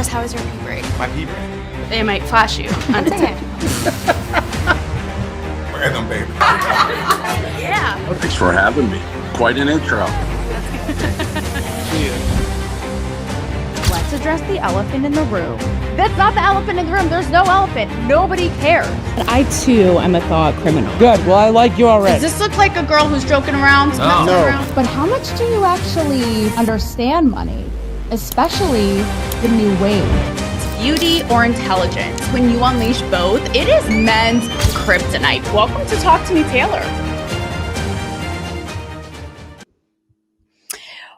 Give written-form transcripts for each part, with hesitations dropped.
Jess, how was your pee break? My pee break? It might flash you. Understand? Random, baby. Yeah. Well, thanks for having me. Quite an intro. Let's address the elephant in the room. That's not the elephant in the room. There's no elephant. Nobody cares. I, too, am a thought criminal. Good. Well, I like you already. Does this look like a girl who's joking around? No. But how much do you actually understand money? Especially the new wave. Beauty or intelligence? When you unleash both, it is men's kryptonite. Welcome to Talk to Me, Taylor.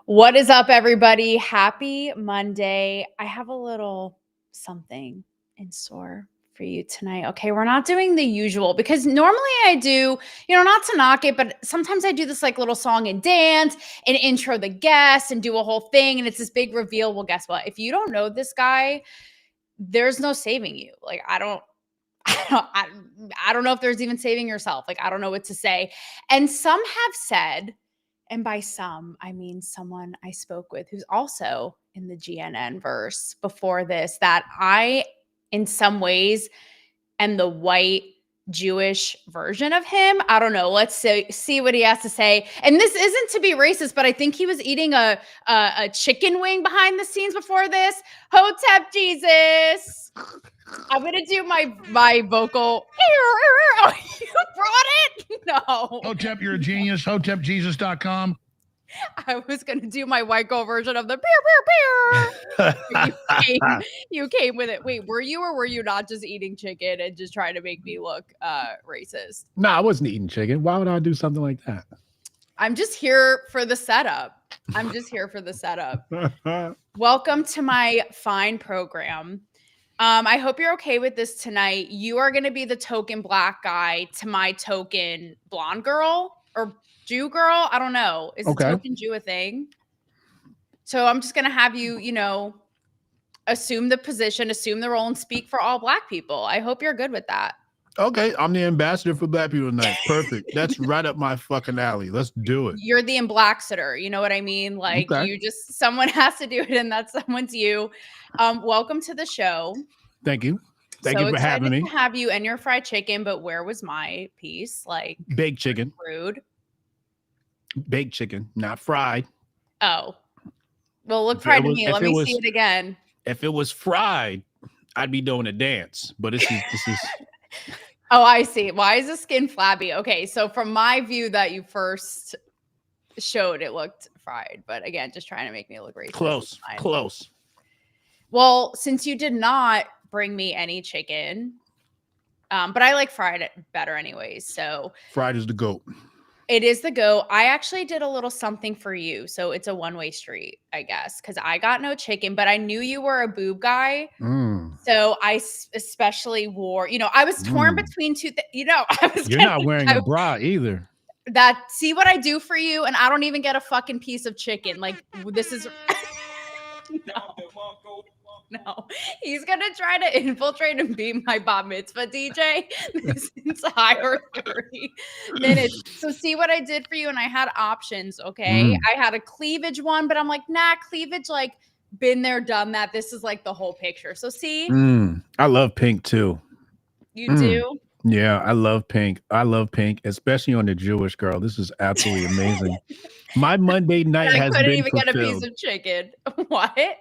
What is up, everybody? Happy Monday. I have a little something in store for you tonight. Okay, we're not doing the usual because normally I do, not to knock it, but sometimes I do this like little song and dance and intro the guest and do a whole thing and it's this big reveal. Well, guess what? If you don't know this guy, there's no saving you. Like, I don't know if there's even saving yourself. Like, I don't know what to say. And some have said, and by some, I mean someone I spoke with who's also in the GNN verse before this, that I, in some ways, am the white Jewish version of him. I don't know. Let's see what he has to say. And this isn't to be racist, but I think he was eating a chicken wing behind the scenes before this. Hotep Jesus. I'm gonna do my vocal. Oh, you brought it? No. Hotep, you're a genius. HotepJesus.com. I was gonna do my white girl version of the pew. You came with it. Wait, were you or were you not just eating chicken and just trying to make me look racist? No, I wasn't eating chicken. Why would I do something like that? I'm just here for the setup. Welcome to my fine program. I hope you're okay with this tonight. You are going to be the token black guy to my token blonde girl or Jew girl. I don't know. Is Okay. the token Jew a thing? So I'm just going to have you, assume the position, assume the role, and speak for all black people. I hope you're good with that. Okay, I'm the ambassador for black people tonight. Perfect. That's right up my fucking alley. Let's do it. You're the amblaxiter. You know what I mean? Like someone has to do it, and that someone's you. Welcome to the show. Thank you. Thank you for having me. To have you and your fried chicken, but where was my piece? Like baked chicken. Rude. Baked chicken, not fried. Oh, well, look fried to me. Let me see it again. If it was fried, I'd be doing a dance. But this is. Oh, I see. Why is the skin flabby? Okay, so from my view that you first showed, it looked fried. But again, just trying to make me look racist. Close. Well, since you did not bring me any chicken, but I like fried better anyways. So fried is the GOAT. It is the GOAT. I actually did a little something for you. So it's a one-way street, I guess, because I got no chicken, but I knew you were a boob guy. So I especially wore, I was torn between two things. You're not wearing a bra either. See what I do for you? And I don't even get a fucking piece of chicken. Like, this is... No, he's gonna try to infiltrate and be my bat mitzvah DJ this entire 30 minutes. So see what I did for you, and I had options. Okay, I had a cleavage one, but I'm like, nah, cleavage, like, been there, done that. This is like the whole picture. So see, I love pink too. You do? Yeah, I love pink. Especially on the Jewish girl. This is absolutely amazing. My Monday night has been fulfilled. I couldn't even get a piece of chicken. What?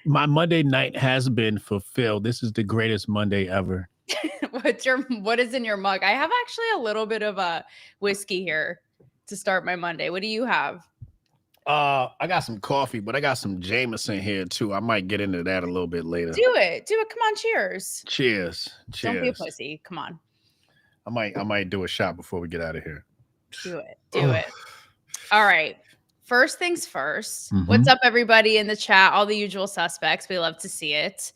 My Monday night has been fulfilled. This is the greatest Monday ever. What is in your mug? I have actually a little bit of a whiskey here to start my Monday. What do you have? I got some coffee, but I got some Jameson here too. I might get into that a little bit later. Do it. Come on, cheers. Cheers. Don't be a pussy. Come on. I might do a shot before we get out of here. Do it. All right. First things first. What's up, everybody in the chat? All the usual suspects. We love to see it.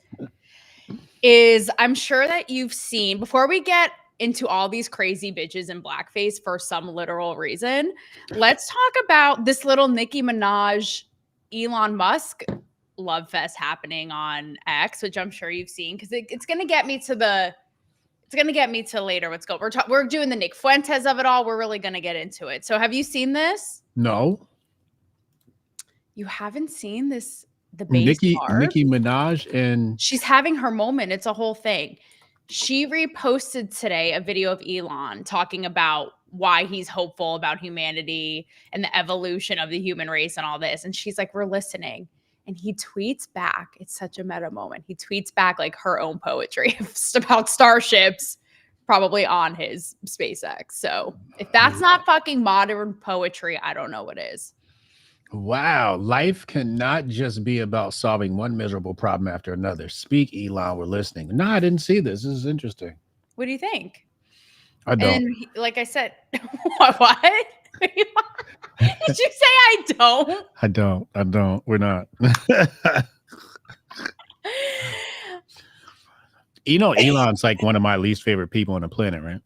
I'm sure that you've seen, before we get into all these crazy bitches in blackface for some literal reason, let's talk about this little Nicki Minaj, Elon Musk love fest happening on X, which I'm sure you've seen, because it's going to get me to later. We're doing the Nick Fuentes of it all. We're really going to get into it. So have you seen this? No. You haven't seen this the base Nicki Minaj, and she's having her moment. It's a whole thing. She reposted today a video of Elon talking about why he's hopeful about humanity and the evolution of the human race and all this. And she's like, we're listening. And he tweets back. It's such a meta moment. He tweets back like her own poetry about starships, probably on his SpaceX. So if that's not fucking modern poetry, I don't know what is. Wow. Life cannot just be about solving one miserable problem after another. Speak, Elon. We're listening. No, I didn't see this. This is interesting. What do you think? I don't. And like I said, what? Did you say I don't? I don't. We're not. You know, Elon's like one of my least favorite people on the planet, right?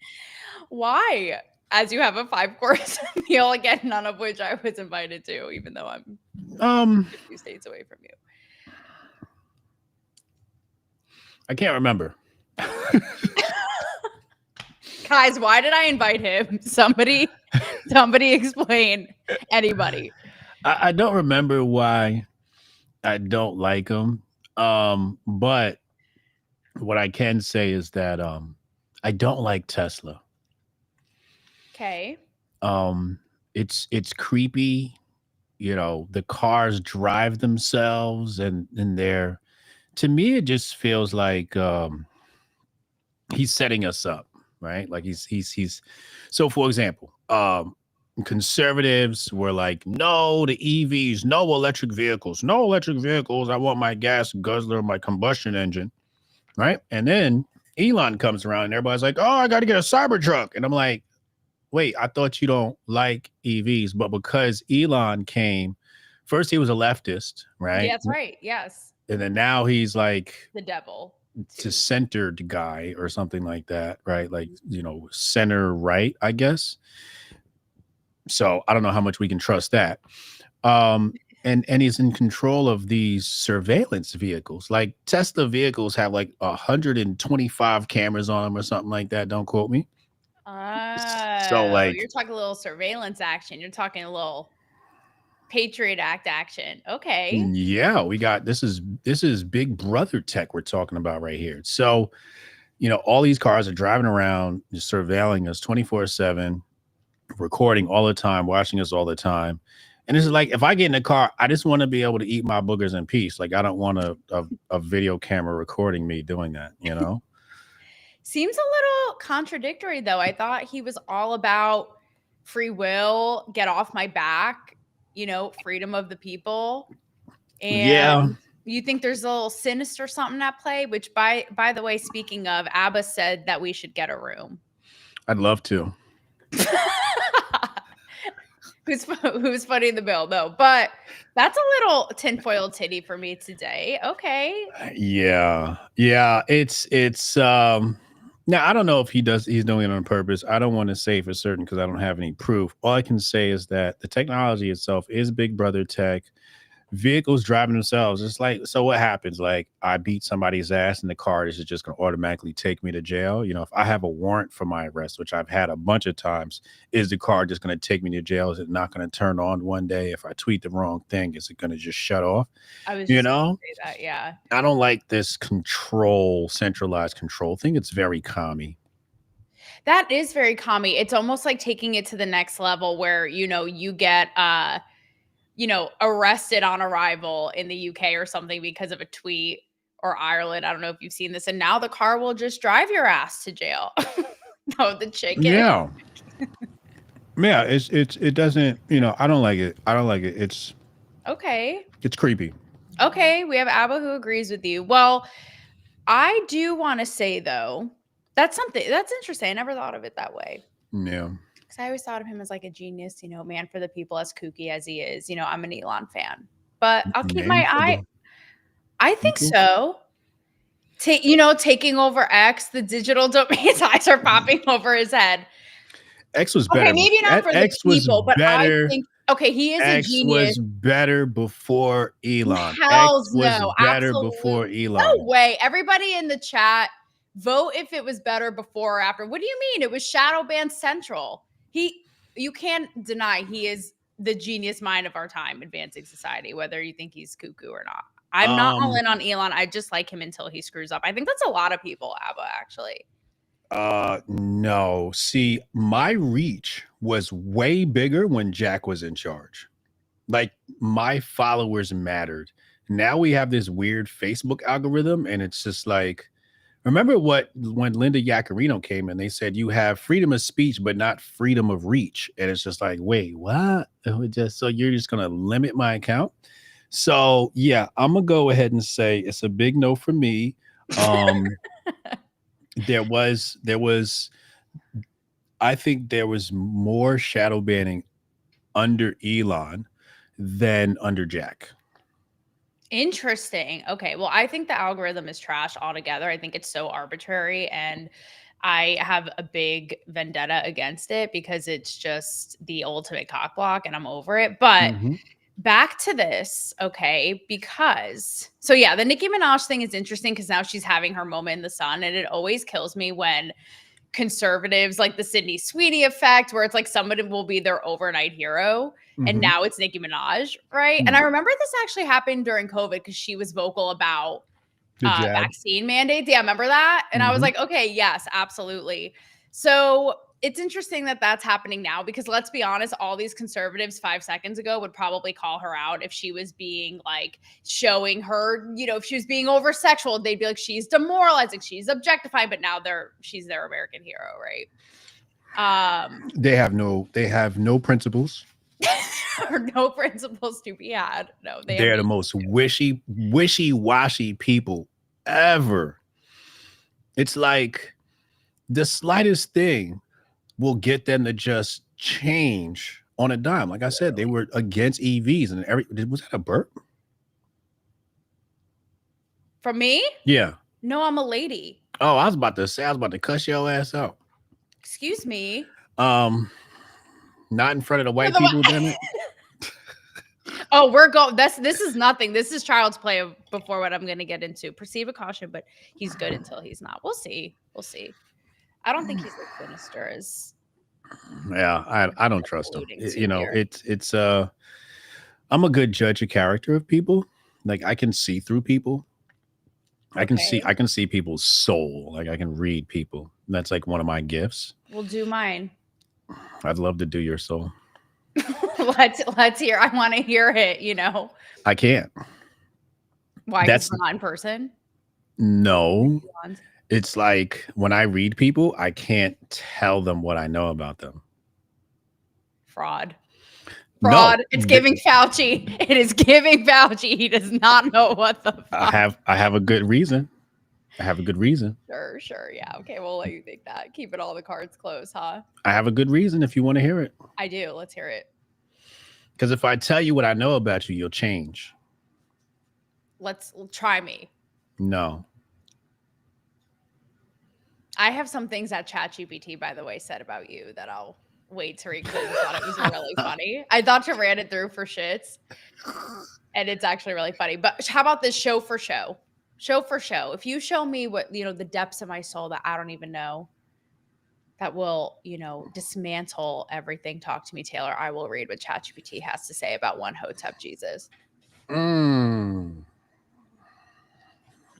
Why? As you have a 5-course meal, again, none of which I was invited to, even though I'm a few states away from you. I can't remember. Guys, why did I invite him? Somebody explain. Anybody. I don't remember why I don't like him. But what I can say is that I don't like Tesla. Okay. It's creepy. You know, the cars drive themselves and they're, to me, it just feels like he's setting us up, right? Like he's so for example, conservatives were like, no, the EVs, no electric vehicles. I want my gas guzzler, my combustion engine, right? And then Elon comes around and everybody's like, oh, I got to get a Cybertruck. And I'm like, wait, I thought you don't like EVs. But because Elon came, first he was a leftist, right? Yeah, that's right. Yes. And then now he's like the devil. To centered guy or something like that, right? Like, you know, center right, I guess. So I don't know how much we can trust that. And he's in control of these surveillance vehicles. Like Tesla vehicles have like 125 cameras on them or something like that. Don't quote me. So like you're talking a little surveillance action. You're talking a little Patriot Act action. Okay. Yeah, we got this is Big Brother tech we're talking about right here. So, you know, all these cars are driving around, just surveilling us 24/7, recording all the time, watching us all the time. And this is like, if I get in a car, I just want to be able to eat my boogers in peace. Like I don't want a video camera recording me doing that, you know? Seems a little contradictory though. I thought he was all about free will, get off my back, you know, freedom of the people. And yeah, you think there's a little sinister something at play, which by the way, speaking of, Abba said that we should get a room. I'd love to. Who's footing the bill though? But that's a little tinfoil titty for me today. Okay. Yeah. It's now I don't know if he's doing it on purpose. I don't want to say for certain because I don't have any proof. All I can say is that the technology itself is Big Brother tech. Vehicles driving themselves. It's like, so what happens? Like I beat somebody's ass and the car is just going to automatically take me to jail. You know, if I have a warrant for my arrest, which I've had a bunch of times, is the car just going to take me to jail? Is it not going to turn on one day? If I tweet the wrong thing, is it going to just shut off? I was, you know, say that, yeah. I don't like this centralized control thing. It's very commie. That is very commie. It's almost like taking it to the next level where, you know, you get, arrested on arrival in the UK or something because of a tweet, or Ireland. I don't know if you've seen this. And now the car will just drive your ass to jail. No, the chicken. Yeah. Yeah. It doesn't, you know, I don't like it. It's okay. It's creepy. Okay. We have Abba who agrees with you. Well, I do want to say though, that's interesting. I never thought of it that way. Yeah. I always thought of him as like a genius, you know, man for the people, as kooky as he is. You know, I'm an Elon fan, but I'll keep my eye. I think so. Taking over X, the digital domain, his eyes are popping over his head. X was better. Okay, maybe not for the people, but I think, okay, he is a genius. X was better before Elon. Hells X was no, better absolutely. before Elon. No way. Everybody in the chat, vote if it was better before or after. What do you mean? It was shadow ban central. You can't deny he is the genius mind of our time, advancing society, whether you think he's cuckoo or not. I'm not all in on Elon. I just like him until he screws up. I think that's a lot of people, Abba, actually. No. See, my reach was way bigger when Jack was in charge. Like, my followers mattered. Now we have this weird Facebook algorithm, and it's just like, remember when Linda Yaccarino came in, they said you have freedom of speech, but not freedom of reach. And it's just like, wait, what? So you're just going to limit my account? So yeah, I'm going to go ahead and say it's a big no for me. I think there was more shadow banning under Elon than under Jack. Interesting. Okay. Well, I think the algorithm is trash altogether. I think it's so arbitrary, and I have a big vendetta against it because it's just the ultimate cock block and I'm over it. But back to this, okay, because the Nicki Minaj thing is interesting because now she's having her moment in the sun, and it always kills me when conservatives, like the Sydney Sweeney effect, where it's like somebody will be their overnight hero, and now it's Nicki Minaj, right? And I remember this actually happened during COVID because she was vocal about vaccine mandates. Yeah, remember that? And I was like, okay, yes, absolutely. So it's interesting that that's happening now because let's be honest, all these conservatives 5 seconds ago would probably call her out if she was being like showing her, if she was being over sexual, they'd be like, she's demoralizing, she's objectifying, but now she's their American hero, right? They have no principles. Or no principles to be had. No, they're the most wishy-washy people ever. It's like the slightest thing will get them to just change on a dime. Like I said, they were against EVs and was that a burp? From me? Yeah. No, I'm a lady. Oh, I was about to cuss your ass out. Excuse me. Not in front of the white people, damn it. Oh, we're going. This is nothing. This is child's play before what I'm going to get into. Proceed with caution, but he's good until he's not. We'll see. I don't think he's as sinister as. Yeah, I don't trust him. It's I'm a good judge of character of people. Like I can see through people. Okay. I can see people's soul. Like I can read people. That's like one of my gifts. We'll do mine. I'd love to do your soul. Let's hear. I want to hear it. I can't. Why? That's not in person. No, it's like when I read people, I can't tell them what I know about them. Fraud. No, it's giving Fauci. It is giving Fauci. He does not know what the fuck. I have a good reason. Sure. Yeah. Okay. We'll let you think that. Keeping all the cards close, huh? I have a good reason if you want to hear it. I do. Let's hear it. Because if I tell you what I know about you, you'll change. Let's try me. No. I have some things that ChatGPT, by the way, said about you that I'll wait to read because I thought it was really funny. I thought to ran it through for shits, and it's actually really funny. But how about this show for show? Show for show. If you show me what, the depths of my soul that I don't even know, that will, dismantle everything. Talk to me, Taylor. I will read what ChatGPT has to say about one Hotep Jesus.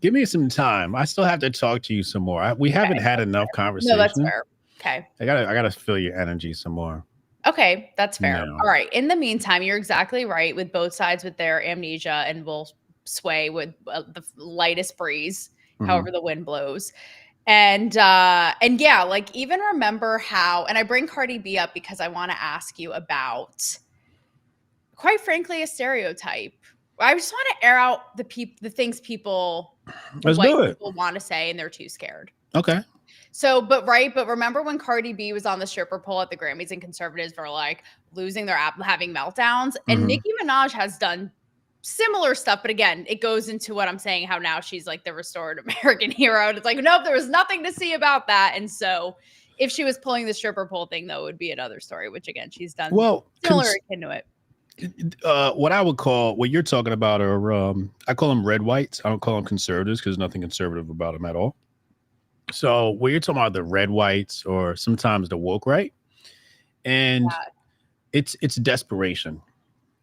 Give me some time. I still have to talk to you some more. We haven't had enough conversation. No, that's fair. Okay. I gotta feel your energy some more. Okay, that's fair. No. All right. In the meantime, you're exactly right with both sides with their amnesia, and will sway with the lightest breeze, however the wind blows. And yeah, like even remember how, and I bring Cardi B up because I want to ask you about, quite frankly, a stereotype. I just want to air out the things people want to say and they're too scared. Okay. So, but remember when Cardi B was on the stripper pole at the Grammys and conservatives were like losing their app, having meltdowns, and Nicki Minaj has done similar stuff, but again, it goes into what I'm saying, how now she's like the restored American hero. And it's like, nope, there was nothing to see about that. And so if she was pulling the stripper pole thing, though, it would be another story, which again, she's done similar akin to it. What I would call, what you're talking about are, I call them red whites. I don't call them conservatives because there's nothing conservative about them at all. So when you're talking about the red whites or sometimes the woke right, and it's desperation,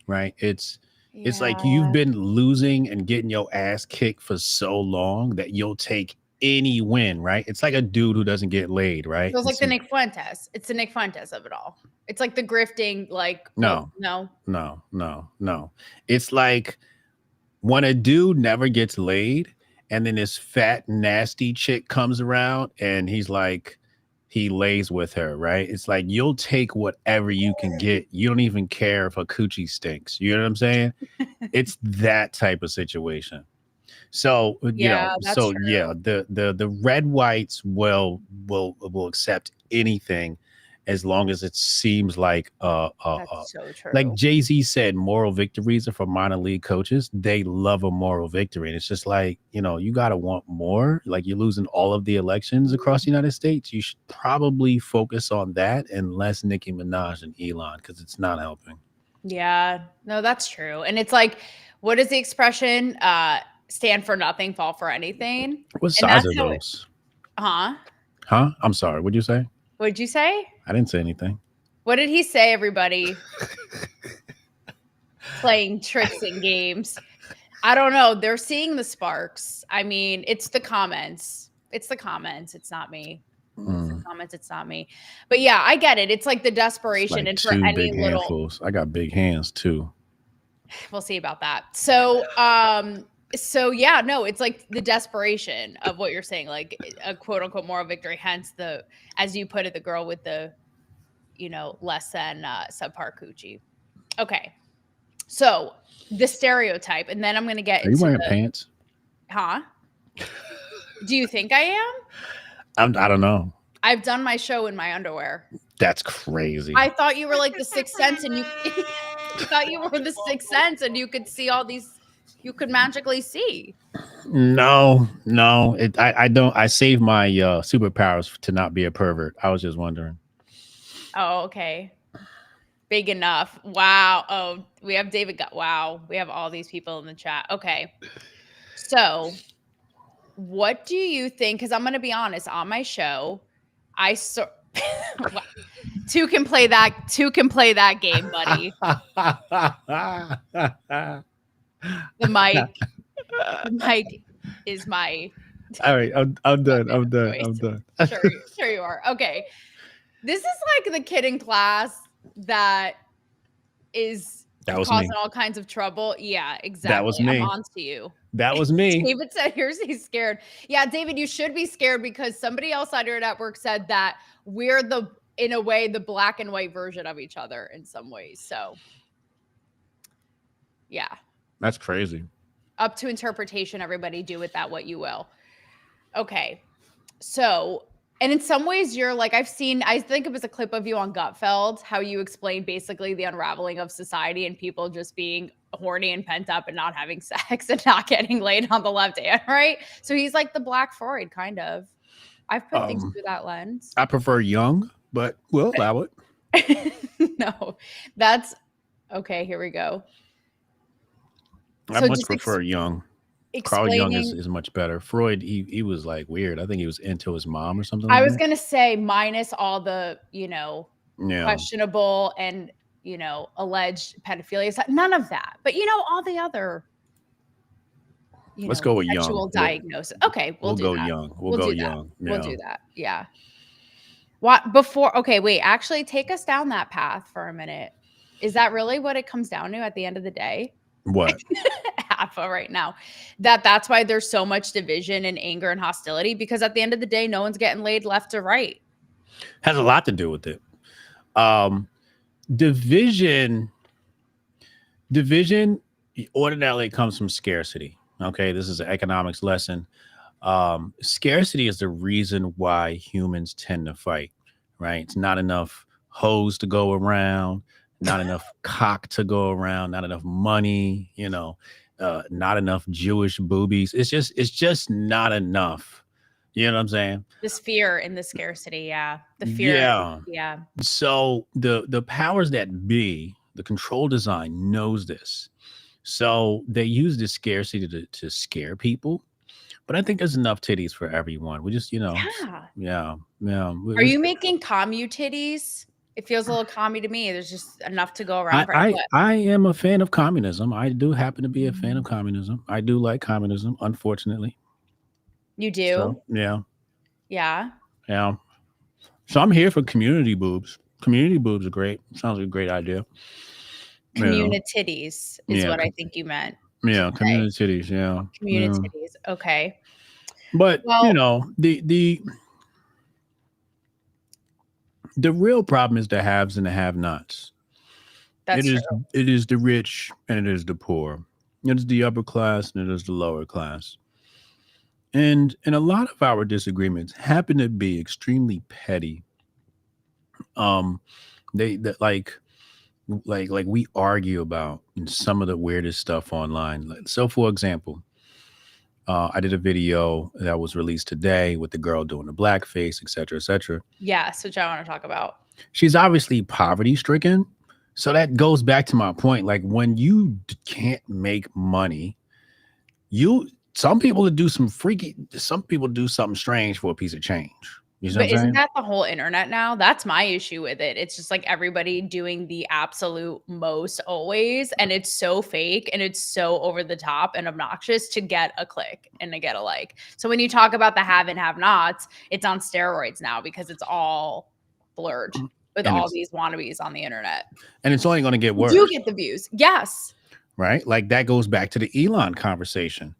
right? It's It's like you've been losing and getting your ass kicked for so long that you'll take any win, right? It's like a dude who doesn't get laid, right? So it's like the Nick Fuentes. It's the Nick Fuentes of it all. It's like the grifting, like no. It's like when a dude never gets laid and then this fat, nasty chick comes around and he's like, he lays with her, right? It's like you'll take whatever you can get. You don't even care if a coochie stinks. You know what I'm saying? It's that type of situation. So the red whites will accept anything as long as it seems like that's so true. Like Jay-Z said, moral victories are for minor league coaches. They love a moral victory. And it's just like, you got to want more. Like you're losing all of the elections across the United States. You should probably focus on that and less Nicki Minaj and Elon because it's not helping. Yeah, no, that's true. And it's like, what is the expression? Stand for nothing, fall for anything. What size are those? Huh? I'm sorry. What'd you say? What'd you say? I didn't say anything. What did he say, everybody? Playing tricks and games. I don't know. They're seeing the sparks. I mean, it's the comments. It's not me. It's the comments. It's not me. But yeah, I get it. It's like the desperation. Like and for any big little handfuls. I got big hands too. We'll see about that. So yeah, no, it's like the desperation of what you're saying, like a quote unquote moral victory. Hence as you put it, the girl with the, less than subpar coochie. Okay. So the stereotype, and then I'm going to get into Are you wearing pants? Huh? Do you think I am? I don't know. I've done my show in my underwear. That's crazy. I thought you were like the Sixth Sense and you thought you were the Sixth Sense and you could see all these, you could magically see. No. I don't. I save my superpowers to not be a pervert. I was just wondering. Oh, okay. Big enough. Wow. Oh, we have David. Wow. We have all these people in the chat. Okay. So what do you think? Because I'm going to be honest, on my show, two can play that game, buddy. The mic is my. All right, I'm done. Sure you are. Okay. This is like the kid in class that was causing all kinds of trouble. Yeah, exactly. That was me. I'm on to you. That was me. David said, he's scared. Yeah, David, you should be scared because somebody else on your network said that we're in a way, the black and white version of each other in some ways. So, yeah. That's crazy. Up to interpretation, everybody do with that what you will. Okay. So, and in some ways you're like, I think it was a clip of you on Gutfeld, how you explained basically the unraveling of society and people just being horny and pent up and not having sex and not getting laid on the left hand, right? So he's like the Black Freud, kind of. I've put things through that lens. I prefer young, but we'll allow it. No, that's okay. Here we go. I much prefer young. Carl Jung is much better. Freud, he was like weird. I think he was into his mom or something. I was going to say minus all the, questionable and, alleged pedophilia. None of that. But, all the other, let's go with sexual young. diagnosis. Okay, we'll go that. young. We'll go young. We'll do that. Yeah. What before? Okay, wait. Actually, take us down that path for a minute. Is that really what it comes down to at the end of the day? What? Alpha right now. That's why there's so much division and anger and hostility, because at the end of the day, no one's getting laid left or right. Has a lot to do with it. Division ordinarily comes from scarcity. Okay, this is an economics lesson. Scarcity is the reason why humans tend to fight, right? It's not enough hoes to go around, not enough cock to go around, not enough money, not enough Jewish boobies. It's just not enough. You know what I'm saying? This fear and the scarcity. Yeah. The fear. Yeah. So the powers that be, the control design knows this. So they use this scarcity to scare people. But I think there's enough titties for everyone. We just, Yeah. Are you making commu titties? It feels a little commie to me. There's just enough to go around. I am a fan of communism. I do happen to be a fan of communism. I do like communism, unfortunately. You do? So, yeah. Yeah. Yeah. So I'm here for community boobs. Community boobs are great. Sounds like a great idea. Communititties is what I think you meant. Yeah, communititties. Yeah. Communititties. Okay. But the real problem is the haves and the have-nots. That's true. It is the rich and it is the poor. It is the upper class and it is the lower class. And a lot of our disagreements happen to be extremely petty. They like we argue about some of the weirdest stuff online. So, for example, I did a video that was released today with the girl doing the blackface, et cetera, et cetera. Yes, which I want to talk about. She's obviously poverty stricken. So that goes back to my point. Like when you can't make money, some people do some people do something strange for a piece of change. But isn't that the whole internet now? That's my issue with it. It's just like everybody doing the absolute most always. And it's so fake and it's so over the top and obnoxious to get a click and to get a like. So when you talk about the have and have nots, it's on steroids now because it's all blurred with all these wannabes on the internet. And it's only going to get worse. You get the views. Yes. Right? Like that goes back to the Elon conversation.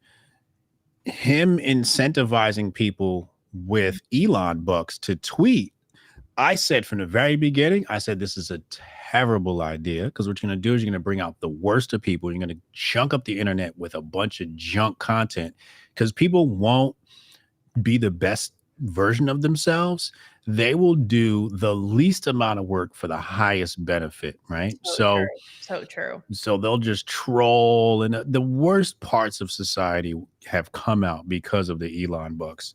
Him incentivizing people with Elon bucks to tweet. I said from the very beginning, I said this is a terrible idea because what you're going to do is you're going to bring out the worst of people. You're going to chunk up the internet with a bunch of junk content because people won't be the best version of themselves. They will do the least amount of work for the highest benefit, right? So true. So they'll just troll, and the worst parts of society have come out because of the Elon bucks.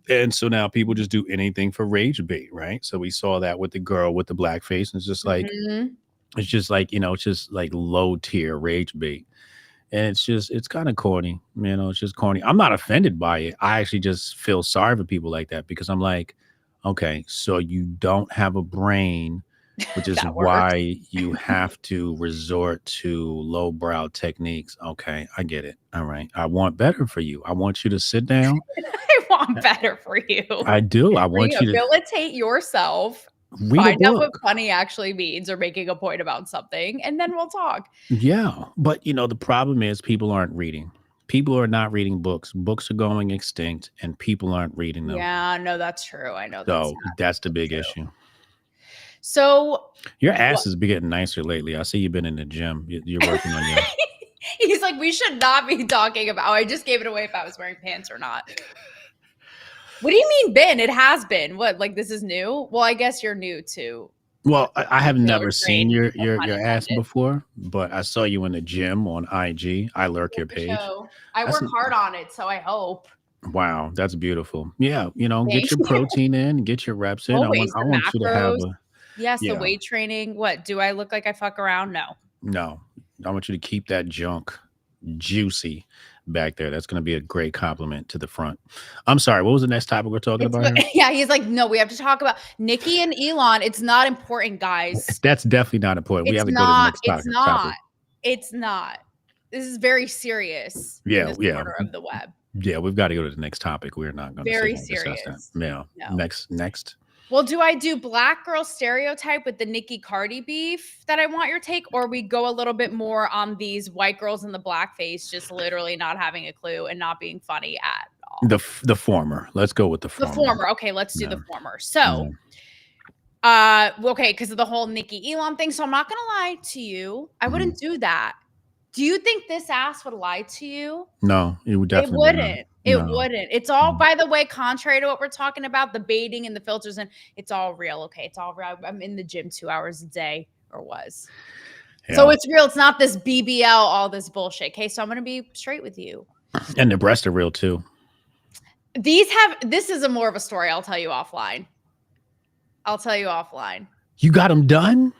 And so now people just do anything for rage bait, right? So we saw that with the girl with the blackface, and it's just like it's just like, it's just like low tier rage bait. And it's kind of corny, it's just corny. I'm not offended by it. I actually just feel sorry for people like that because I'm like, okay, so you don't have a brain, which is why you have to resort to lowbrow techniques. Okay, I get it. All right. I want better for you. I want you to sit down. I want better for you. I do. I want you to rehabilitate yourself. Find out what funny actually means or making a point about something, and then we'll talk. Yeah. But, the problem is people aren't reading. People are not reading books. Books are going extinct and people aren't reading them. Yeah, no, that's true. I know. So that's the big issue. So your ass has been getting nicer lately. I see you've been in the gym. You're working on your. He's like, we should not be talking about. I just gave it away if I was wearing pants or not. What do you mean been? It has been. What, like this is new? Well, I guess you're new too. Well, I have never seen your ass before, but I saw you in the gym on IG. I lurk your page. I work hard on it, so I hope. Wow, that's beautiful. Yeah, get your protein in, get your reps in. Always I want you to have the weight training. What, do I look like I fuck around? No. I want you to keep that junk juicy back there. That's going to be a great compliment to the front. I'm sorry, what was the next topic we're talking about here? Yeah, he's like, no, we have to talk about Nicki and Elon. It's not important, guys. That's definitely not important. We have to go to the next topic. It's not. This is very serious. Yeah. Corner of the web. Yeah, we've got to go to the next topic. We're not going to very serious. Yeah. No. Next. Well, do I do black girl stereotype with the Nicki Cardi beef that I want your take, or we go a little bit more on these white girls in the blackface just literally not having a clue and not being funny at all? The former. Let's go with the former. The former. Okay, let's do the former. So, okay, because of the whole Nicki Elon thing. So I'm not gonna lie to you. I wouldn't do that. Do you think this ass would lie to you? No, it would definitely. It wouldn't. It wouldn't. It's all, by the way, contrary to what we're talking about, the baiting and the filters, and it's all real. Okay, it's all real. I'm in the gym 2 hours a day, or was. Yeah. So it's real. It's not this BBL, all this bullshit. Okay, so I'm gonna be straight with you. And the breasts are real too. This is a more of a story. I'll tell you offline. You got them done?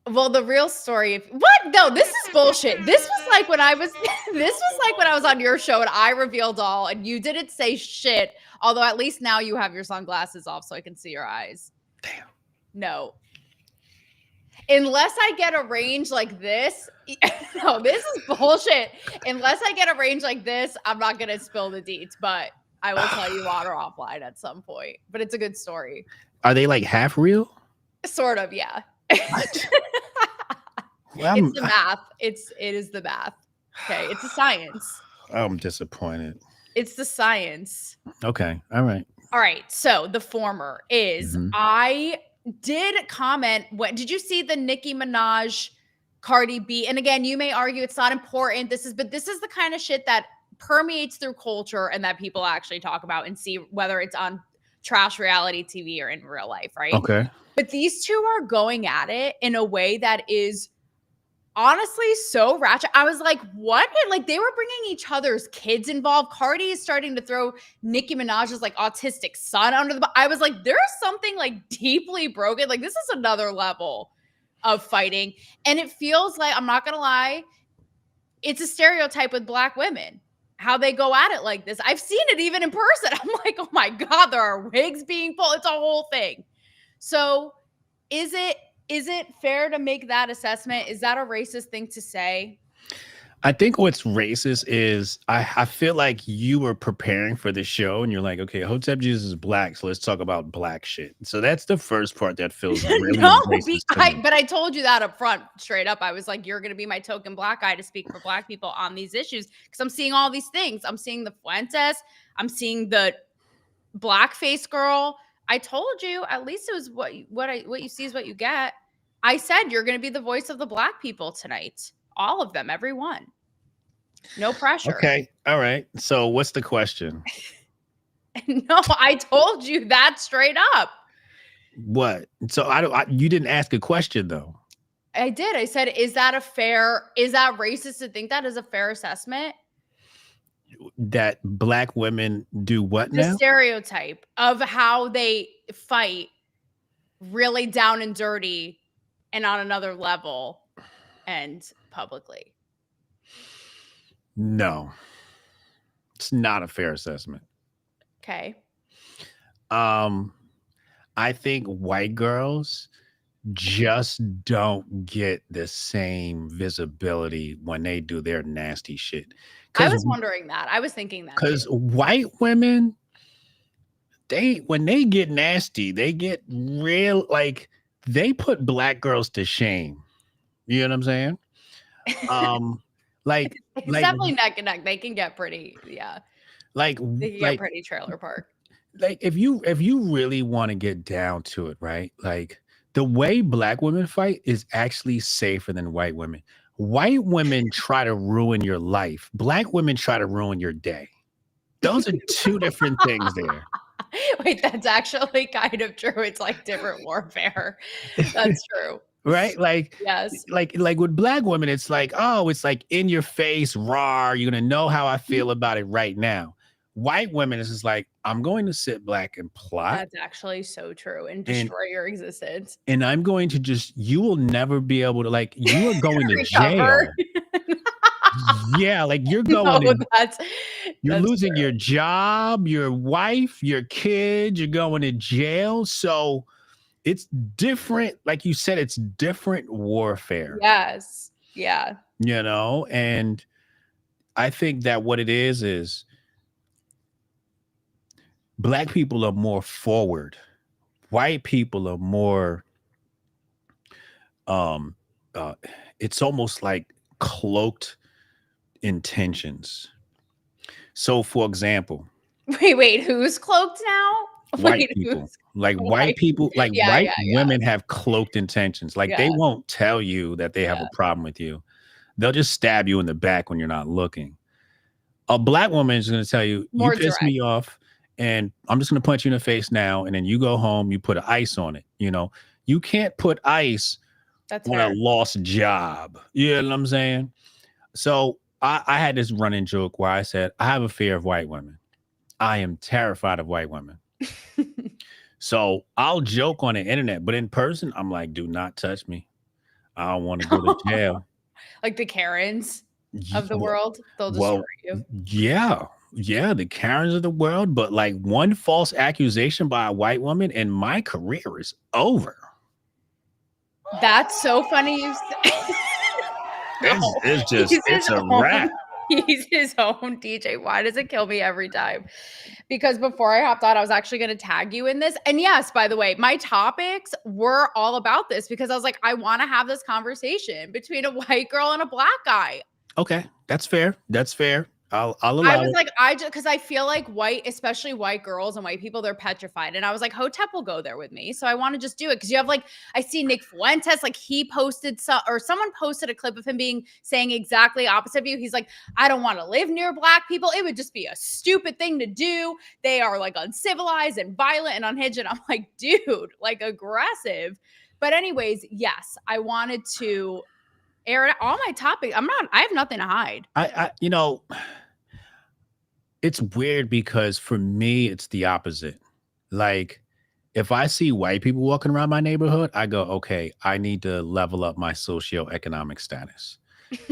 Well, the real story. What? No, this is bullshit. This was like when I was. This was like when I was on your show and I revealed all, and you didn't say shit. Although at least now you have your sunglasses off, so I can see your eyes. Damn. No, Unless I get a range like this, no, this is bullshit. Unless I get a range like this, I'm not gonna spill the deets, but I will tell you on or offline at some point. But it's a good story. Are they like half real? Sort of, yeah. Well, it's the math. It is the math. Okay, it's a science. I'm disappointed. It's the science. Okay, all right. All right. So the former is I did comment. Did you see the Nicki Minaj, Cardi B? And again, you may argue it's not important. This is the kind of shit that permeates through culture and that people actually talk about and see, whether it's on trash reality TV or in real life, right? Okay. But these two are going at it in a way that is honestly so ratchet. I was like, what? Like, they were bringing each other's kids involved. Cardi is starting to throw Nicki Minaj's like autistic son under the. I was like, there's something like deeply broken. Like, this is another level of fighting. And it feels like, I'm not gonna lie, it's a stereotype with Black women, how they go at it like this. I've seen it even in person. I'm like, oh my God, there are wigs being pulled. It's a whole thing. So is it fair to make that assessment? Is that a racist thing to say? I think what's racist is I feel like you were preparing for the show and you're like, okay, Hotep Jesus is Black, so let's talk about Black shit. So that's the first part that feels really racist but I told you that up front, straight up. I was like, you're going to be my token Black guy to speak for Black people on these issues, because I'm seeing all these things. I'm seeing the Fuentes. I'm seeing the Blackface girl. I told you, at least it was what you see is what you get. I said you're going to be the voice of the Black people tonight. All of them, every one. No pressure. Okay. All right. So what's the question? No, I told you that straight up. What? So you didn't ask a question though. I did. I said, is that racist to think that is a fair assessment? That Black women do what now? The stereotype of how they fight really down and dirty and on another level and publicly. No, it's not a fair assessment. Okay. I think white girls just don't get the same visibility when they do their nasty shit. I was wondering that. I was thinking that. Because white women, when they get nasty, they get real, like, they put Black girls to shame. You know what I'm saying? Like, it's definitely neck and neck. They can get pretty, yeah. Like, they can get pretty trailer park. Like, if you really want to get down to it, right? Like, the way Black women fight is actually safer than white women. White women try to ruin your life. Black women try to ruin your day. Those are two different things there. Wait, that's actually kind of true. It's like different warfare. That's true. Right? Like, yes. Like with Black women, it's like, oh, it's like in your face, raw. You're going to know how I feel about it right now. White women is just like, I'm going to sit back and plot. That's actually so true, and destroy your existence. And I'm going to you will never be able to, like, you are going to jail. Yeah, like you're going you're losing your job, your wife, your kids, you're going to jail. So it's different. Like you said, it's different warfare. Yes. Yeah. You know, and I think that what it is Black people are more forward. White people are more, it's almost like cloaked intentions. So, for example, wait, who's cloaked now? White people. Like white people, like white women have cloaked intentions. Like they won't tell you that they have a problem with you. They'll just stab you in the back when you're not looking. A Black woman is going to tell you, you piss me off, and I'm just going to punch you in the face now. And then you go home, you put ice on it. You know, you can't put ice on a lost job. You know what I'm saying? So I had this running joke where I said, I have a fear of white women. I am terrified of white women. So I'll joke on the internet, but in person, I'm like, do not touch me. I don't want to go to jail. Like the Karens of the world, they'll destroy you. Yeah, the Karens of the world. But like one false accusation by a white woman and my career is over. That's so funny you said. It's a wrap. He's his own DJ. Why does it kill me every time? Because before I hopped on, I was actually going to tag you in this. And yes, by the way, my topics were all about this because I was like, I want to have this conversation between a white girl and a black guy. Okay, that's fair. That's fair. I'll allow I was it. like, because I feel like especially white girls and white people, they're petrified. And I was like, Hotep will go there with me. So I want to just do it. Because you have I see Nick Fuentes, he posted someone posted a clip of him saying exactly opposite of you. He's like, I don't want to live near black people. It would just be a stupid thing to do. They are uncivilized and violent and unhinged. And I'm like, dude, aggressive. But anyways, yes, I wanted to air all my topics. I have nothing to hide. It's weird because for me, it's the opposite. If I see white people walking around my neighborhood, I go, okay, I need to level up my socioeconomic status,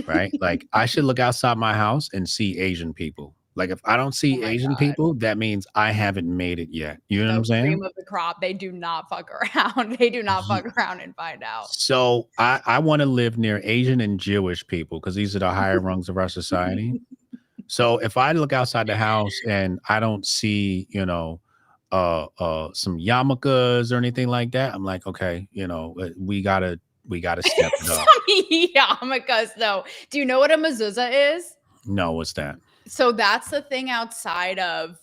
right? I should look outside my house and see Asian people. If I don't see Asian people, that means I haven't made it yet. You know what I'm saying? Cream of the crop. They do not fuck around. They do not fuck around and find out. So I want to live near Asian and Jewish people because these are the higher rungs of our society. So if I look outside the house and I don't see, some yarmulkes or anything like that, I'm like, okay, we gotta step it up. Yarmulkes, though. Do you know what a mezuzah is? No, what's that? So that's the thing outside of,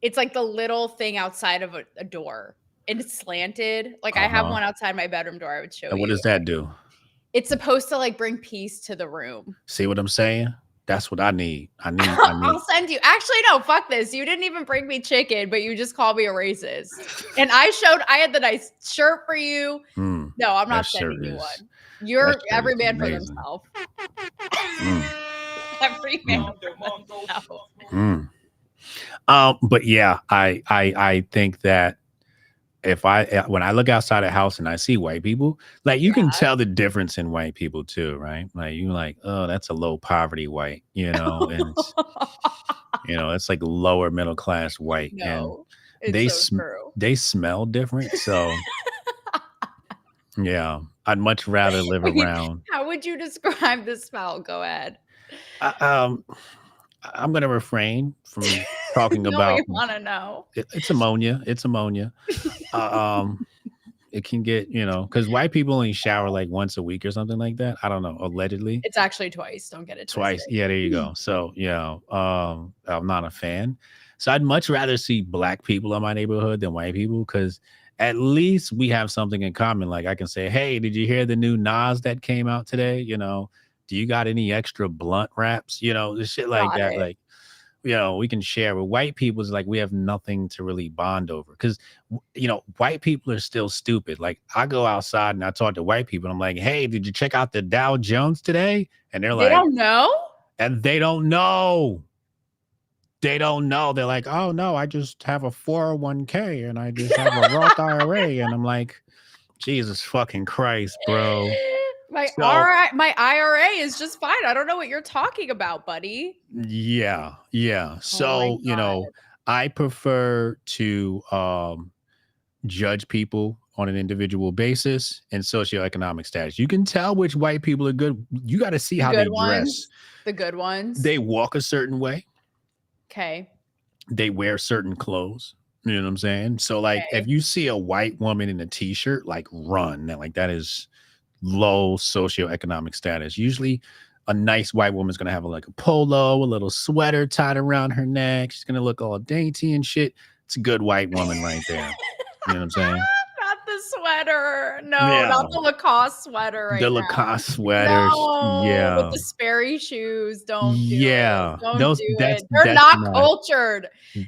it's the little thing outside of a door, and it's slanted. I have one outside my bedroom door. I would show you. And what does that do? It's supposed to bring peace to the room. See what I'm saying? That's what I need. I'll send you. Actually, no, fuck this. You didn't even bring me chicken, but you just called me a racist. And I had the nice shirt for you. No, I'm not sending you one. You're every man for themselves. Every man for themselves. But yeah, I think that when I look outside a house and I see white people, you can tell the difference in white people too, right? You're oh, that's a low poverty white, and it's, it's lower middle class white, and they smell different. So yeah, I'd much rather live around. How would you describe the smell? Go ahead. I'm going to refrain from talking about. You want to know? It's ammonia. It's ammonia. It can get, because white people only shower once a week or something like that. I don't know. Allegedly, it's actually twice. Don't get it twice. Yeah, there you go. So I'm not a fan. So I'd much rather see black people in my neighborhood than white people because at least we have something in common. I can say, hey, did you hear the new Nas that came out today? Do you got any extra blunt wraps? The shit like that. We can share. With white people, it's we have nothing to really bond over because, white people are still stupid. I go outside and I talk to white people. And I'm like, hey, did you check out the Dow Jones today? And they're they don't know. And they don't know. They don't know. They're like, oh, no, I just have a 401k and I just have a Roth IRA. And I'm like, Jesus fucking Christ, bro. My IRA is just fine. I don't know what you're talking about, buddy. Yeah. So, I prefer to judge people on an individual basis and socioeconomic status. You can tell which white people are good. You got to see how they dress. The good ones. They walk a certain way. Okay. They wear certain clothes. You know what I'm saying? So, if you see a white woman in a t-shirt, run. That is low socioeconomic status. Usually a nice white woman's gonna have a polo, a little sweater tied around her neck. She's gonna look all dainty and shit. It's a good white woman right there. You know what I'm saying? Not the sweater. No, not the Lacoste sweater. The Lacoste sweater. No, yeah. With the Sperry shoes. Don't do it. Don't do it. They're They're not cultured.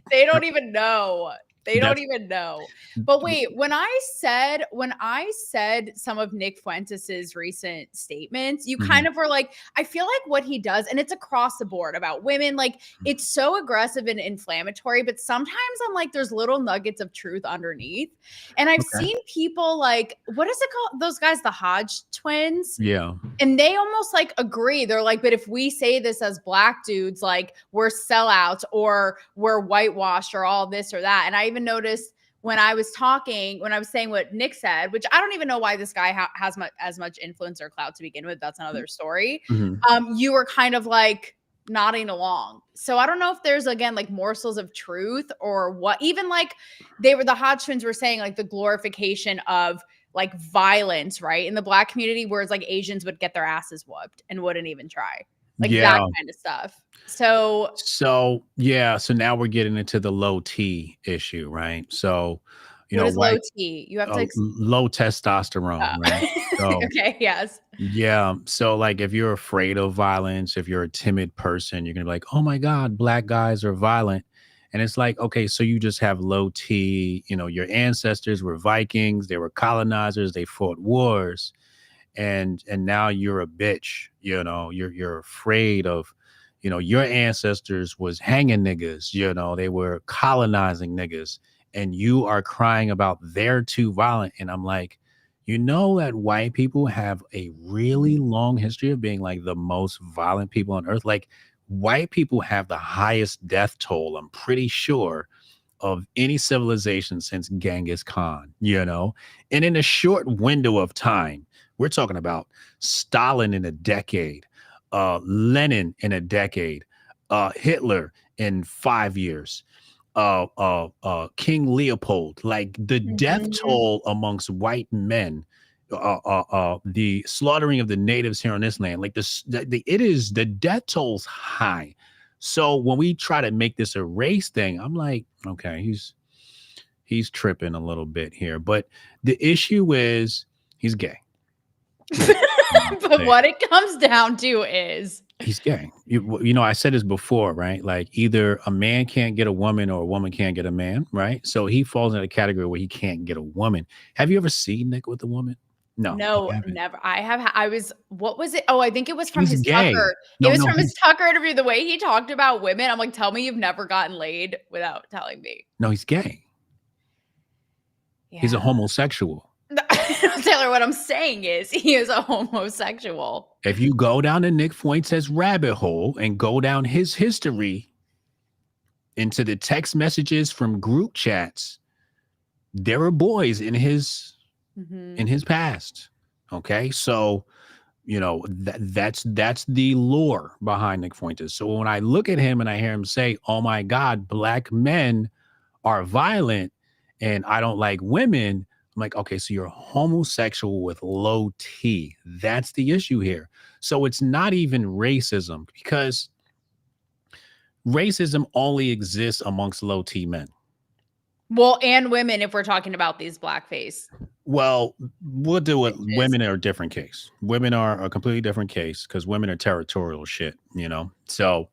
They don't even know. They don't even know. But wait, when I said some of Nick Fuentes's recent statements, you kind of were I feel like what he does, and it's across the board about women, it's so aggressive and inflammatory, but sometimes I'm there's little nuggets of truth underneath. And I've seen people what is it called? Those guys, the Hodge twins. Yeah. And they almost agree. They're but if we say this as black dudes, we're sellouts or we're whitewashed or all this or that. And I even noticed when I was saying what Nick said, which I don't even know why this guy has as much influence or clout to begin with. That's another story. You were kind of like nodding along. So I don't know if there's, again, like morsels of truth or what. Even like the Hodge twins were saying, like the glorification of like violence, right? In the Black community, whereas like Asians would get their asses whooped and wouldn't even try. Like that kind of stuff. So yeah. So now we're getting into the low T issue, right? So, what is low T? You have to low testosterone, right? So, okay, yes. Yeah. So like if you're afraid of violence, if you're a timid person, you're gonna be like, oh my God, Black guys are violent. And it's like, okay, so you just have low T, your ancestors were Vikings, they were colonizers, they fought wars, and now you're a bitch, you're afraid of, your ancestors was hanging niggas, they were colonizing niggas, and you are crying about they're too violent. And I'm like, that white people have a really long history of being like the most violent people on earth. Like white people have the highest death toll, I'm pretty sure, of any civilization since Genghis Khan, and in a short window of time, we're talking about Stalin in a decade, Lenin in a decade, Hitler in 5 years, King Leopold. Like the death toll amongst white men, the slaughtering of the natives here on this land, like the death toll's high. So when we try to make this a race thing, I'm like, okay, he's tripping a little bit here. But the issue is he's gay. But what it comes down to is he's gay. I said this before, right? Like either a man can't get a woman or a woman can't get a man, right? So he falls in a category where he can't get a woman. Have you ever seen Nick with a woman? No, never. What was it? Oh, I think it was from his gay. Tucker. From his Tucker interview. The way he talked about women, I'm like, tell me you've never gotten laid without telling me. No, he's gay. Yeah. He's a homosexual. Taylor, what I'm saying is he is a homosexual. If you go down to Nick Fuentes' rabbit hole and go down his history into the text messages from group chats, there are boys in his past. Okay, so that's the lore behind Nick Fuentes. So when I look at him and I hear him say, "Oh my God, Black men are violent, and I don't like women," I'm like, okay, so you're homosexual with low T. That's the issue here. So it's not even racism, because racism only exists amongst low T men. Well, and women, if we're talking about these blackface. Well, we'll do it. Women are a different case. Women are a completely different case because women are territorial shit, So,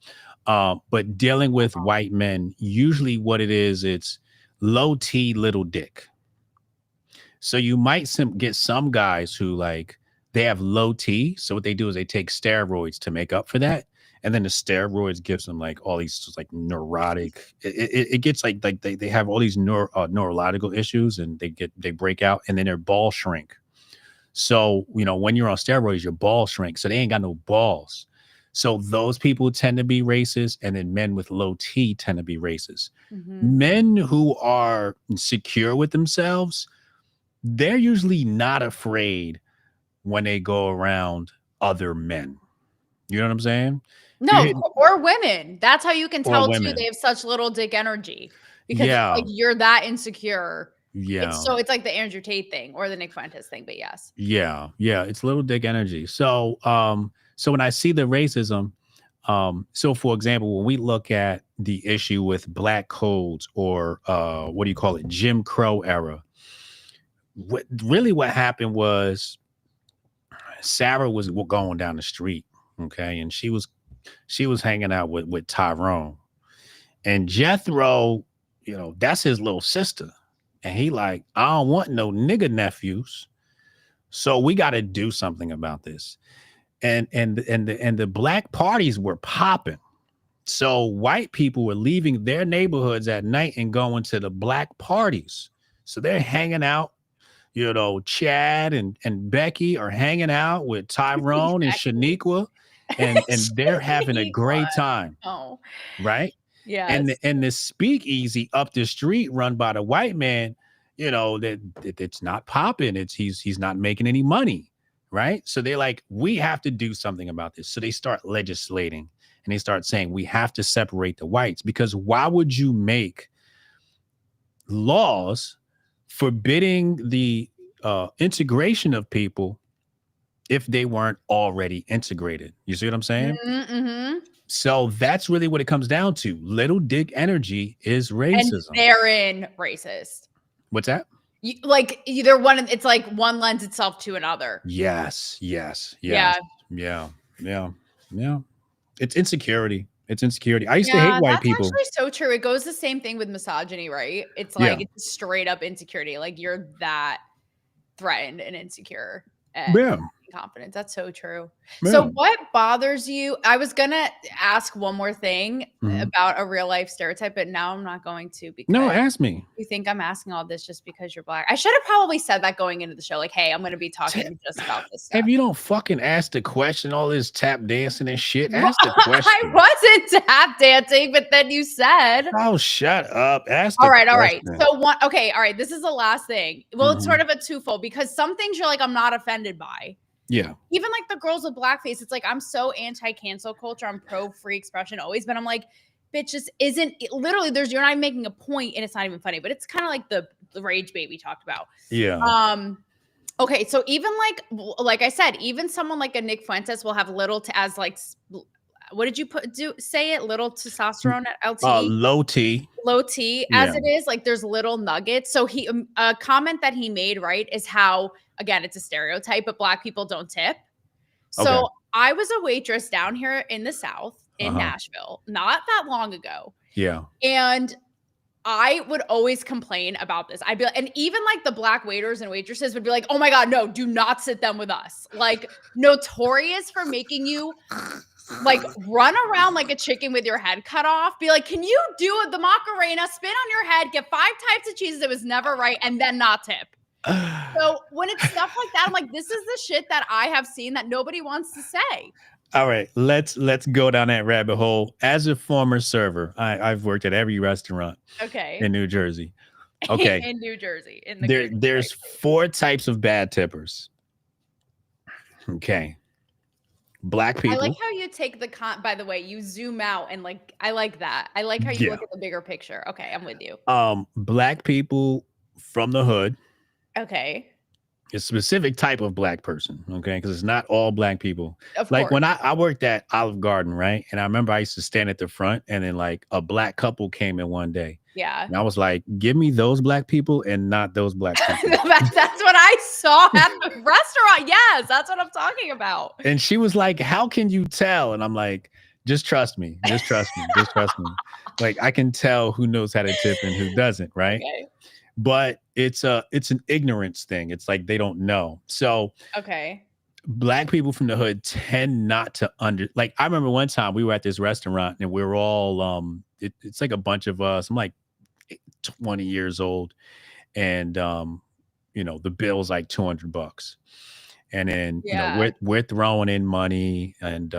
but dealing with white men, usually what it is, it's low T, little dick. So you might get some guys who like they have low T. So what they do is they take steroids to make up for that. And then the steroids gives them like all these like neurotic, it gets like they have all these neurological issues, and they break out, and then their balls shrink. So, when you're on steroids, your balls shrink. So they ain't got no balls. So those people tend to be racist. And then men with low T tend to be racist. Men who are secure with themselves, they're usually not afraid when they go around other men. You know what I'm saying? No, or women. That's how you can tell too. They have such little dick energy because like you're that insecure. Yeah. It's like the Andrew Tate thing or the Nick Fuentes thing, but yes. Yeah. It's little dick energy. So, so when I see the racism, so for example, when we look at the issue with black codes or Jim Crow era, what happened was Sarah was going down the street, okay, and she was hanging out with Tyrone, and Jethro, that's his little sister, and he like, I don't want no nigga nephews, so we got to do something about this, and the black parties were popping, so white people were leaving their neighborhoods at night and going to the black parties, so they're hanging out. Chad and Becky are hanging out with Tyrone and Shaniqua, and they're having a great time. Oh, right. Yes. And the speakeasy up the street run by the white man, you know, that it's not popping. He's not making any money. Right. So they're like, we have to do something about this. So they start legislating and they start saying we have to separate the whites, because why would you make laws forbidding the integration of people if they weren't already integrated? You see what I'm saying? Mm-hmm. So that's really what it comes down to. Little dick energy is racism. And therein racist. What's that? Like either one, it's like one lends itself to another. Yes. Yeah. It's insecurity. I used to hate white people. That's actually so true. It goes the same thing with misogyny, right? It's like it's straight up insecurity. Like you're that threatened and insecure and confidence. That's so true. Yeah. So what bothers you? I was gonna ask one more thing about a real life stereotype, but now I'm not going to, because ask me. You think I'm asking all this just because you're Black? I should have probably said that going into the show. Like, hey, I'm gonna be talking just about this stuff. If you don't fucking ask the question, all this tap dancing and shit, ask the question. I wasn't tap dancing, but then you said, oh, shut up. Ask the question. All right. So all right. This is the last thing. Well, it's sort of a twofold, because some things you're like, I'm not offended by. Yeah. Even like the girls with blackface, it's like, I'm so anti-cancel culture. I'm pro free expression always, but I'm like, bitch, this isn't literally, you're not making a point and it's not even funny, but it's kind of like the rage bait we talked about. Yeah. Okay. So even like I said, even someone like a Nick Fuentes will have little to as like, what did you say it? Little testosterone at LT? Low T. Low T, as it is. Like there's little nuggets. So a comment that he made, right, is how, again, it's a stereotype, but Black people don't tip. So I was a waitress down here in the South in Nashville, not that long ago. Yeah. And I would always complain about this. I'd be like, and even like the Black waiters and waitresses would be like, oh my God, no, do not sit them with us. Like notorious for making you like run around like a chicken with your head cut off. Be like, can you do the Macarena, spin on your head, get 5 types of cheeses, it was never right, and then not tip. So when it's stuff like that, I'm like, this is the shit that I have seen that nobody wants to say. All right, let's go down that rabbit hole. As a former server, I've worked at every restaurant in New Jersey. Okay. In New Jersey. There's 4 types of bad tippers. Okay. Black people. I like how you take by the way, you zoom out and like, I like that. I like how you look at the bigger picture. Okay, I'm with you. Black people from the hood. Okay. A specific type of Black person, okay? Because it's not all Black people. Of like course. when I worked at Olive Garden, right? And I remember I used to stand at the front, and then like a Black couple came in one day. Yeah. And I was like, give me those Black people and not those Black people. That's what I saw at the restaurant. Yes, that's what I'm talking about. And she was like, how can you tell? And I'm like, just trust me. Just trust me. Just trust me. Like I can tell who knows how to tip and who doesn't, right? Okay. But it's an ignorance thing. It's like they don't know. So Black people from the hood tend not to like I remember one time we were at this restaurant and we were all it's like a bunch of us. I'm like 20 years old, and you know, the bill's like $200. And then you know, we're throwing in money, and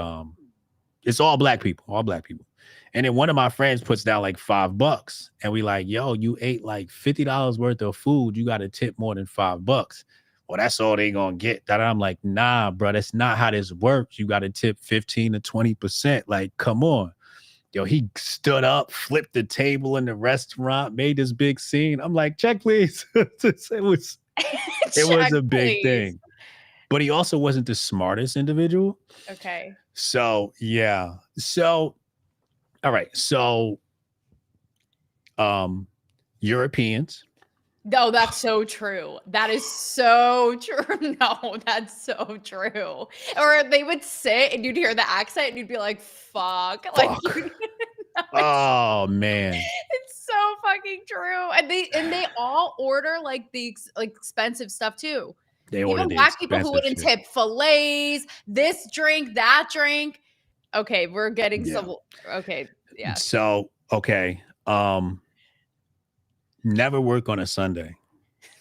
it's all Black people. And then one of my friends puts down like $5, and we like, yo, you ate like $50 worth of food. You got to tip more than $5. Well, that's all they gonna get. That I'm like, nah, bro, that's not how this works. You got to tip 15 to 20%. Like, come on. Yo, he stood up, flipped the table in the restaurant, made this big scene. I'm like, check, please. it was a big thing. But he also wasn't the smartest individual. Okay. So yeah. So all right. So Europeans. No, that's so true. That is so true. No, that's so true. Or they would sit and you'd hear the accent and you'd be like, fuck. Like, oh man. It's so fucking true. And they all order like the expensive stuff too. They order even Black people who wouldn't tip fillets, this drink, that drink. Okay, we're getting some. Okay, yeah. So never work on a Sunday.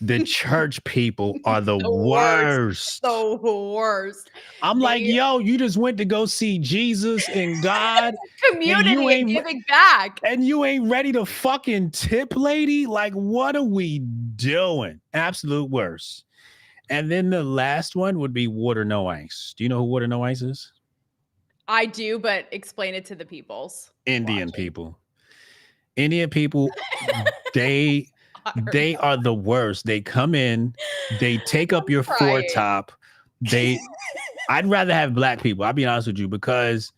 The church people are the worst. The worst. I'm like, yo, you just went to go see Jesus and God. Community and giving back. And you ain't ready to fucking tip, lady? Like, what are we doing? Absolute worst. And then the last one would be water, no ice. Do you know who water, no ice is? I do, but explain it to the peoples. Indian people. Indian people, they are the worst. They come in, they take up your foretop. I'd rather have black people, I'll be honest with you, because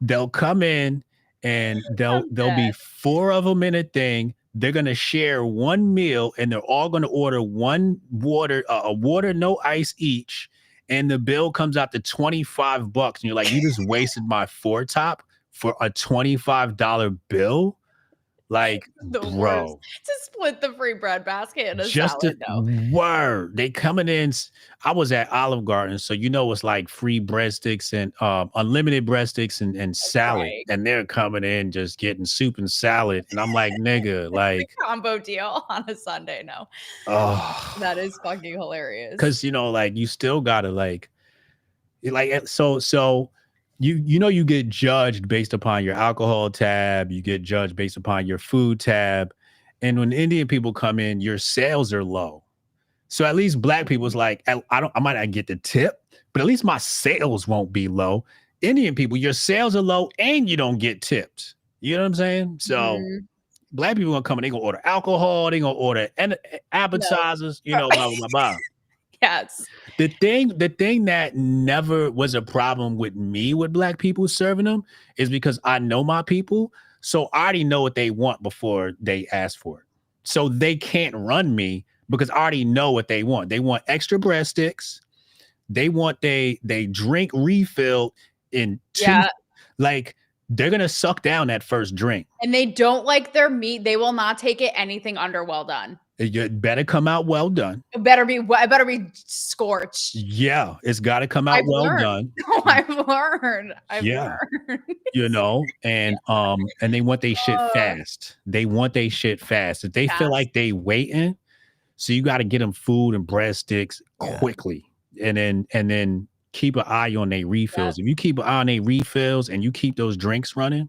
they'll come in and they'll be 4 of them in a thing. They're gonna share one meal and they're all gonna order one water, a water, no ice each. And the bill comes out to $25. And you're like, you just wasted my foretop for a $25 bill? Like, bro. Worst. To split the free bread basket in a salad, word. They coming in. I was at Olive Garden, so you know it's like free breadsticks and unlimited breadsticks and salad. Right. And they're coming in just getting soup and salad. And I'm like, nigga, like combo deal on a Sunday. No. Oh, that is fucking hilarious. Because like you still gotta so you get judged based upon your alcohol tab, you get judged based upon your food tab. And when Indian people come in, your sales are low. So at least black people's like, I might not get the tip, but at least my sales won't be low. Indian people, your sales are low and you don't get tipped. You know what I'm saying? So black people gonna come in, they gonna order alcohol, they gonna order appetizers, blah, blah, blah, blah. Yes. The thing that never was a problem with me with black people serving them is because I know my people. So I already know what they want before they ask for it. So they can't run me because I already know what they want. They want extra breadsticks. They want they drink refilled in 2. Like they're going to suck down that first drink. And they don't like their meat. They will not take it anything under well done. It better come out well done. It better be scorched. Yeah, it's got to come out done. No, I've learned. I've learned. And they want their shit fast. They want their shit fast. If they feel like they waiting, so you got to get them food and breadsticks quickly, and then keep an eye on their refills. If you keep an eye on their refills and you keep those drinks running,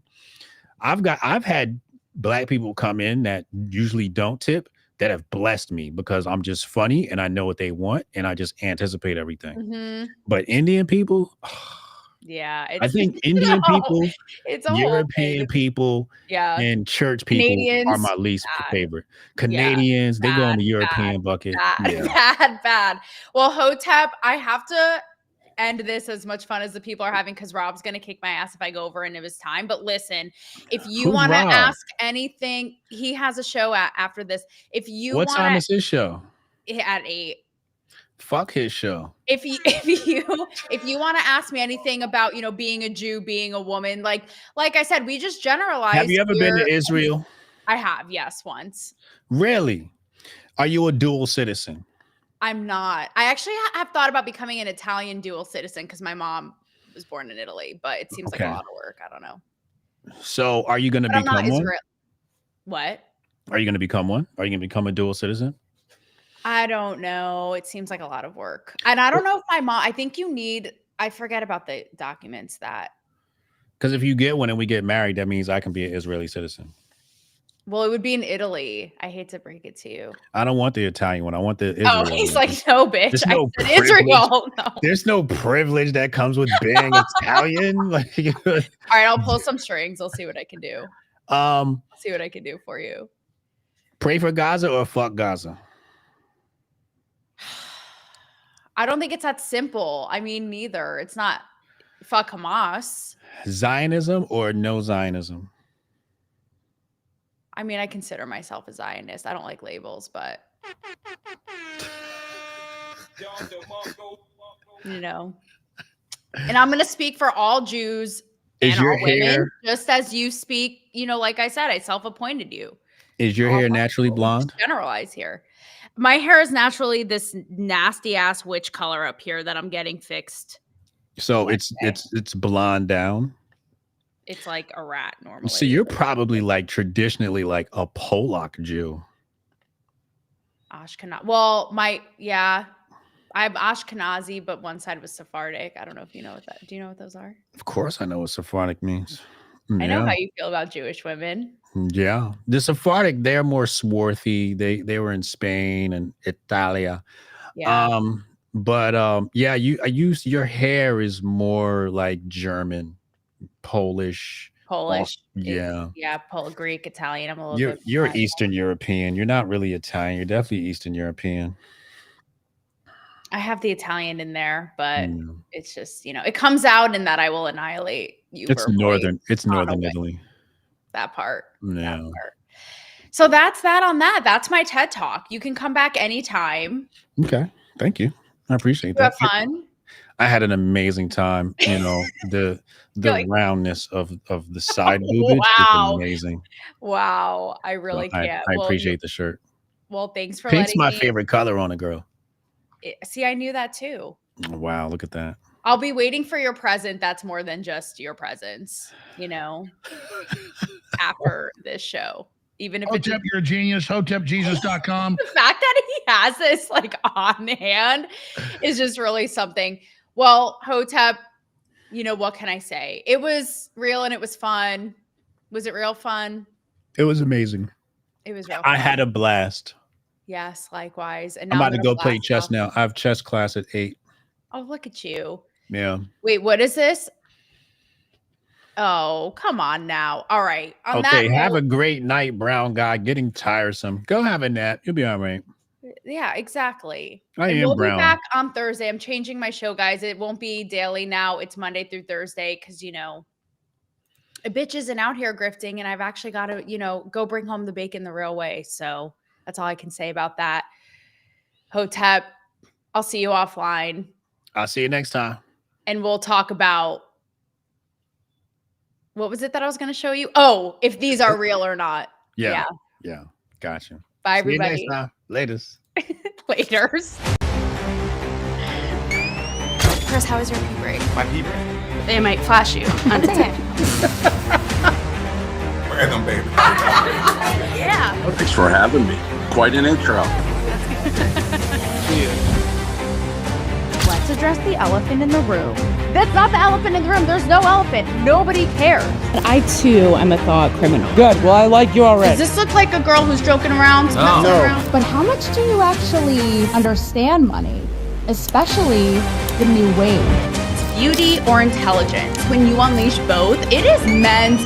I've had black people come in that usually don't tip that have blessed me because I'm just funny and I know what they want and I just anticipate everything. But Indian people, I think Indian people, European people, and church people Canadians, are my least favorite. Canadians, they go in the European bucket. Bad. Well, Hotep, I have to end this as much fun as the people are having because Rob's going to kick my ass if I go over into his time. But listen, if you want to ask anything, he has a show after this. If you what time is his show? At 8. Fuck his show. If you want to ask me anything about, being a Jew, being a woman, like I said, we just generalize. Have you ever been to Israel? I have, yes, once. Really? Are you a dual citizen? I'm not. I actually have thought about becoming an Italian dual citizen because my mom was born in Italy, but it seems like a lot of work. I don't know. So are you going to become one? What? Are you going to become one? Are you going to become a dual citizen? I don't know. It seems like a lot of work. And I don't know if my mom, I forget about the documents that. Because if you get one and we get married, that means I can be an Israeli citizen. Well, it would be in Italy. I hate to break it to you. I don't want the Italian one. I want the Israel. Oh, he's like, no, bitch. Israel. No. There's no privilege that comes with being Italian. All right, I'll pull some strings. I'll see what I can do. See what I can do for you. Pray for Gaza or fuck Gaza? I don't think it's that simple. I mean, neither. It's not fuck Hamas. Zionism or no Zionism? I mean, I consider myself a Zionist. I don't like labels, but And I'm going to speak for all Jews and all women, just as you speak, like I said, I self-appointed you. Is your hair naturally blonde? Generalize here. My hair is naturally this nasty ass witch color up here that I'm getting fixed. So it's blonde down. It's like a rat normally. So you're probably like traditionally like a Polak Jew. Ashkenazi. Well, I'm Ashkenazi, but one side was Sephardic. I don't know if you know what that. Do you know what those are? Of course, I know what Sephardic means. I know how you feel about Jewish women. Yeah, the Sephardic, they're more swarthy. They were in Spain and Italia. Yeah. Yeah, your hair is more like German, Polish. Yeah. Greek, Italian. I'm a little bit. You're Eastern European. You're not really Italian. You're definitely Eastern European. I have the Italian in there, but it's just, it comes out in that I will annihilate you. It's northern Italy. That part. Yeah. That part. So that's that on that. That's my TED Talk. You can come back anytime. Okay. Thank you. I appreciate that. You have fun? I had an amazing time. The roundness of the side boobage is amazing. Wow. I really can't. I appreciate the shirt. Well, thanks for Pink's my favorite color on a girl. See, I knew that too. Wow, look at that. I'll be waiting for your present. That's more than just your presence, after this show. Even if Hotep, you're a genius. HotepJesus.com. The fact that he has this on hand is just really something. Well, Hotep, what can I say? It was real and it was fun. Was it real fun? It was amazing. It was real fun. I had a blast. Yes, likewise. And I'm about to go play chess now. I have chess class at 8. Oh, look at you. Yeah. Wait, what is this? Oh, come on now. All right. Okay, have a great night, brown guy. Getting tiresome. Go have a nap. You'll be all right. Yeah, exactly. We'll be back on Thursday. I'm changing my show, guys. It won't be daily now. It's Monday through Thursday because, a bitch isn't out here grifting, and I've actually got to, go bring home the bacon the real way. So that's all I can say about that. Hotep, I'll see you offline. I'll see you next time. And we'll talk about, what was it that I was going to show you? Oh, if these are real or not. Yeah. Gotcha. Bye, everybody. See you next time. Laters. Laters. Chris, how was your pee break? My pee break? They might flash you on the tip. Random, baby. Yeah. Thanks for having me. Quite an intro. Let's address the elephant in the room. That's not the elephant in the room. There's no elephant. Nobody cares. I too am a thought criminal. Good. Well, I like you already. Does this look like a girl who's joking around? No. But how much do you actually understand money? Especially the new wave. Beauty or intelligence? When you unleash both, it is men's